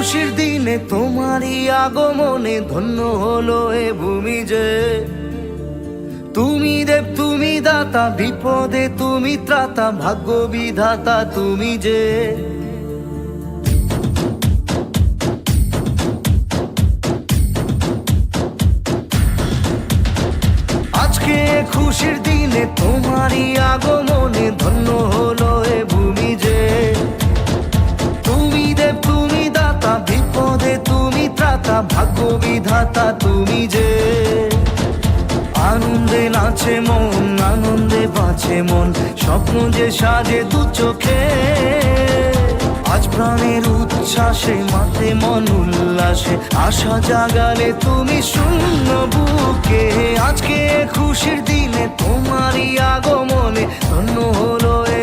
খুশির দিনে তোমারই আগমনে ধন্য হলো এ ভূমি যে। তুমি দেব তুমি দাতা, বিপদে তুমি ত্রাতা, ভাগ্য বিধাতা তুমি যে। আজকে খুশির দিনে তোমারই আগমনে ধন্য হলো এ ভূমি যে। তুমি দেব তুমি দাতা, বিপদে তুমি ত্রাতা, ভাগ্য বিধাতা তুমি যে। আনন্দে নাচে মন, আনন্দে বাঁচে মন, স্বপ্ন যে সাজে দু চোখে। আজ প্রাণের উচ্ছ্বাসে মাতে মন উল্লাসে, আশা জাগালে তুমি শূন্য বুকে। আজকে খুশির দিনে তোমারই আগমনে ধন্য হলো এ